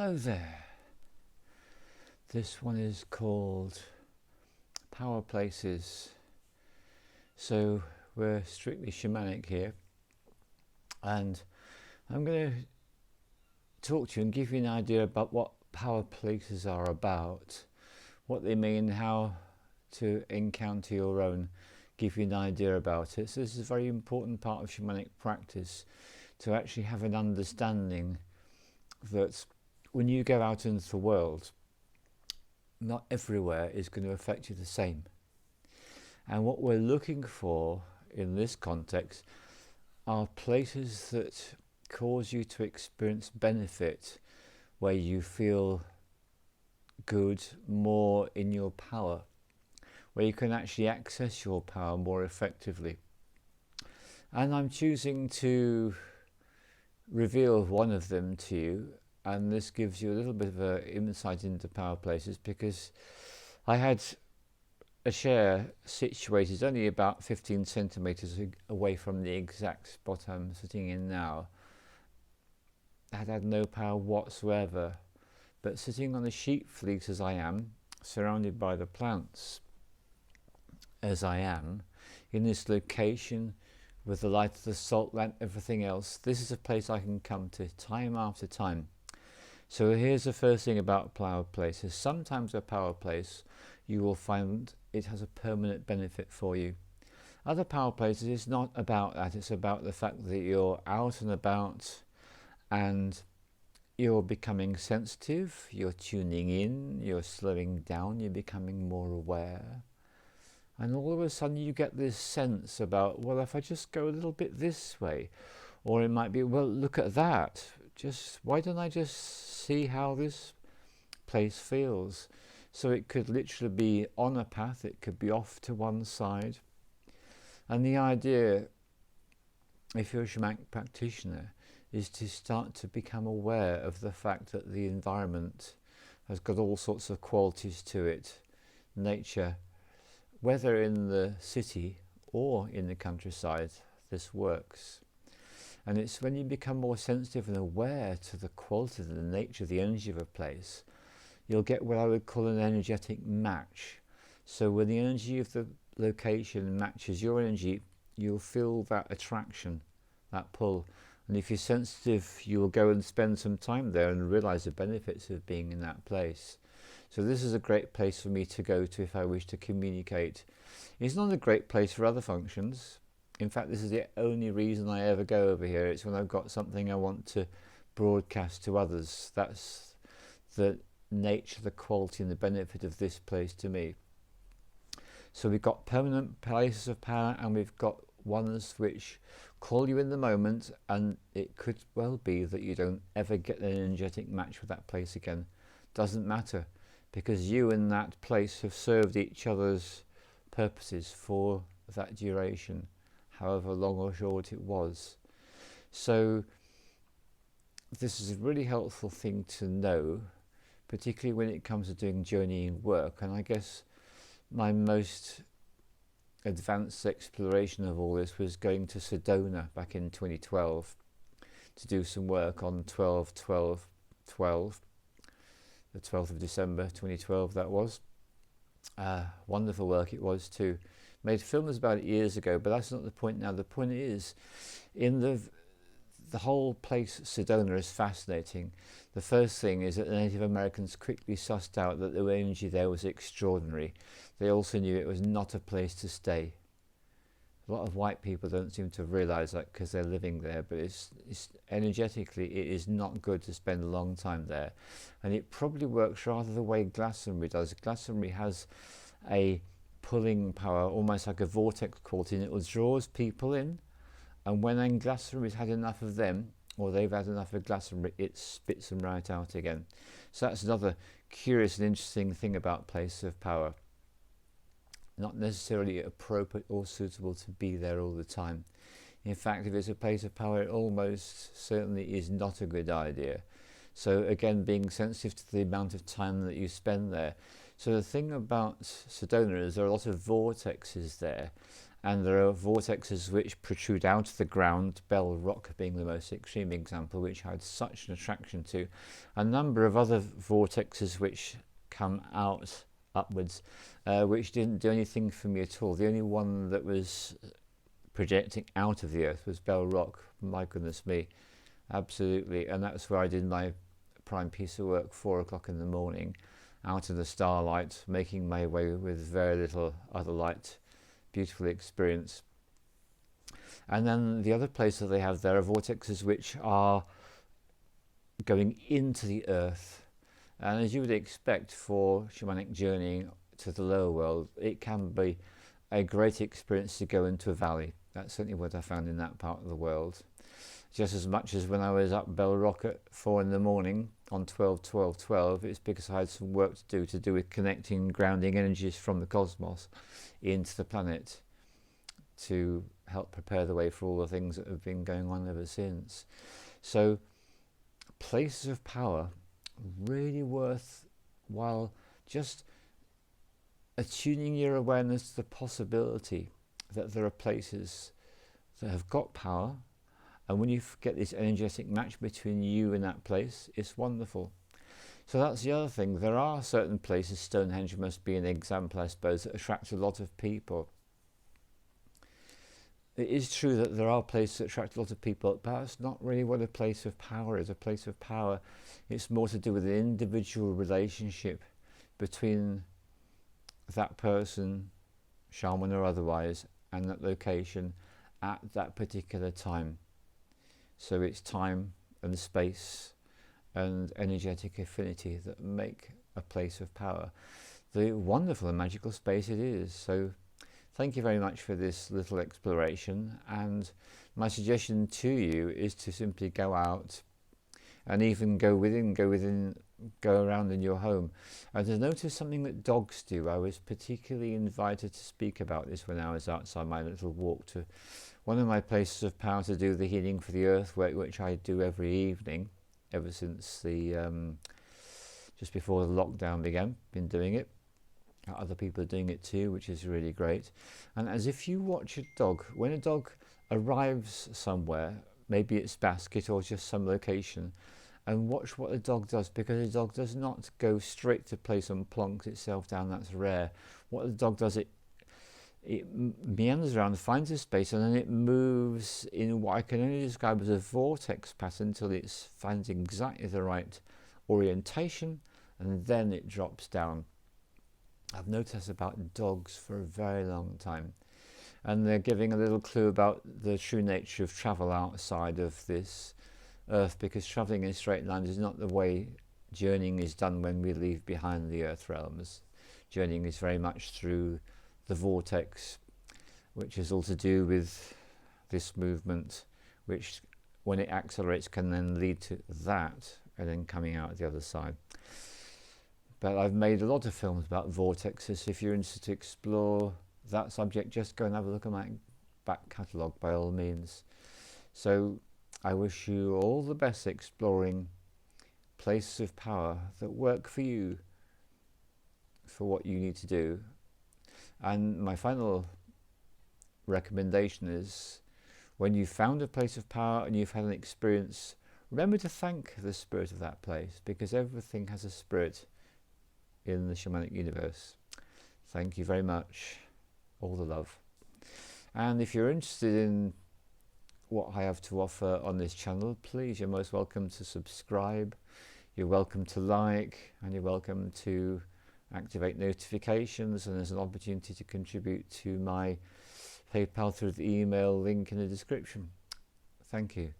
Hello there. This one is called Power Places. So we're strictly shamanic here, and I'm going to talk to you and give you an idea about what power places are about, what they mean, how to encounter your own, give you an idea about it. So this is a very important part of shamanic practice, to actually have an understanding that when you go out into the world, not everywhere is going to affect you the same. And what we're looking for in this context are places that cause you to experience benefit, where you feel good, more in your power, where you can actually access your power more effectively. And I'm choosing to reveal one of them to you, and this gives you a little bit of an insight into power places, because I had a chair situated only about 15 centimeters away from the exact spot I'm sitting in now. I had no power whatsoever, but sitting on the sheep fleece as I am, surrounded by the plants as I am, in this location with the light of the salt lamp, everything else, this is a place I can come to time after time. So here's the first thing about power places. Sometimes a power place, you will find it has a permanent benefit for you. Other power places, it's not about that. It's about the fact that you're out and about and you're becoming sensitive, you're tuning in, you're slowing down, you're becoming more aware. And all of a sudden you get this sense about, well, if I just go a little bit this way, or it might be, well, look at that. Why don't I just see how this place feels? So it could literally be on a path, it could be off to one side. And the idea, if you're a shamanic practitioner, is to start to become aware of the fact that the environment has got all sorts of qualities to it. Nature, whether in the city or in the countryside, this works. And it's when you become more sensitive and aware to the quality, the nature, the energy of a place, you'll get what I would call an energetic match. So when the energy of the location matches your energy, you'll feel that attraction, that pull. And if you're sensitive, you will go and spend some time there and realize the benefits of being in that place. So this is a great place for me to go to if I wish to communicate. It's not a great place for other functions. In fact, this is the only reason I ever go over here. It's when I've got something I want to broadcast to others. That's the nature, the quality and the benefit of this place to me. So we've got permanent places of power, and we've got ones which call you in the moment, and it could well be that you don't ever get an energetic match with that place again. Doesn't matter, because you and that place have served each other's purposes for that duration, however long or short it was. So this is a really helpful thing to know, particularly when it comes to doing journeying work. And I guess my most advanced exploration of all this was going to Sedona back in 2012 to do some work on 12/12/12, the 12th of December 2012 that was. Wonderful work it was too. Made films about it years ago, but that's not the point now. The point is, in the whole place, Sedona, is fascinating. The first thing is that the Native Americans quickly sussed out that the energy there was extraordinary. They also knew it was not a place to stay. A lot of white people don't seem to realize that because they're living there, but it's energetically, it is not good to spend a long time there. And it probably works rather the way glastonbury does. Glastonbury has a pulling power, almost like a vortex quality, and it will draws people in, and when Glastonbury's had enough of them, or they've had enough of Glastonbury, it spits them right out again. So that's another curious and interesting thing about places of power. Not necessarily appropriate or suitable to be there all the time. In fact, if it's a place of power, it almost certainly is not a good idea. So again, being sensitive to the amount of time that you spend there. So the thing about Sedona is there are a lot of vortexes there, and there are vortexes which protrude out of the ground, Bell Rock being the most extreme example, which I had such an attraction to. A number of other vortexes which come out upwards, which didn't do anything for me at all. The only one that was projecting out of the earth was Bell Rock. My goodness me, absolutely. And that's where I did my prime piece of work, 4 o'clock in the morning, out in the starlight, making my way with very little other light. Beautiful experience. And then the other place that they have there are vortexes which are going into the earth, and as you would expect for shamanic journeying to the lower world, it can be a great experience to go into a valley. That's certainly what I found in that part of the world, just as much as when I was up Bell Rock at 4 in the morning on 12-12-12. It's because I had some work to do with connecting grounding energies from the cosmos into the planet to help prepare the way for all the things that have been going on ever since. So places of power, really worthwhile just attuning your awareness to the possibility that there are places that have got power, and when you get this energetic match between you and that place, it's wonderful. So that's the other thing. There are certain places, Stonehenge must be an example, I suppose, that attract a lot of people. It is true that there are places that attract a lot of people, but that's not really what a place of power is. A place of power, it's more to do with an individual relationship between that person, shaman or otherwise, and that location at that particular time. So it's time and space and energetic affinity that make a place of power the wonderful and magical space it is. So thank you very much for this little exploration, and my suggestion to you is to simply go out and even go around in your home and to notice something that dogs do. I was particularly invited to speak about this when I was outside my little walk to one of my places of power to do the healing for the earth work, which I do every evening ever since the just before the lockdown began. Been doing it. Other people are doing it too, which is really great. And as if you watch a dog, when a dog arrives somewhere, maybe it's basket or just some location, and watch what the dog does, because the dog does not go straight to place and plonks itself down. That's rare. What the dog does, it meanders around, finds a space, and then it moves in what I can only describe as a vortex pattern until it finds exactly the right orientation, and then it drops down. I've noticed about dogs for a very long time, and they're giving a little clue about the true nature of travel outside of this earth, because travelling in straight lines is not the way journeying is done when we leave behind the earth realms. Journeying is very much through the vortex, which is all to do with this movement, which when it accelerates can then lead to that, and then coming out the other side. But I've made a lot of films about vortexes. If you're interested to explore that subject, just go and have a look at my back catalogue by all means. So I wish you all the best exploring places of power that work for you, for what you need to do. And my final recommendation is, when you've found a place of power and you've had an experience, remember to thank the spirit of that place, because everything has a spirit in the shamanic universe. Thank you very much. All the love. And if you're interested in what I have to offer on this channel, please, you're most welcome to subscribe, you're welcome to like, and you're welcome to activate notifications, and there's an opportunity to contribute to my PayPal through the email link in the description. Thank you.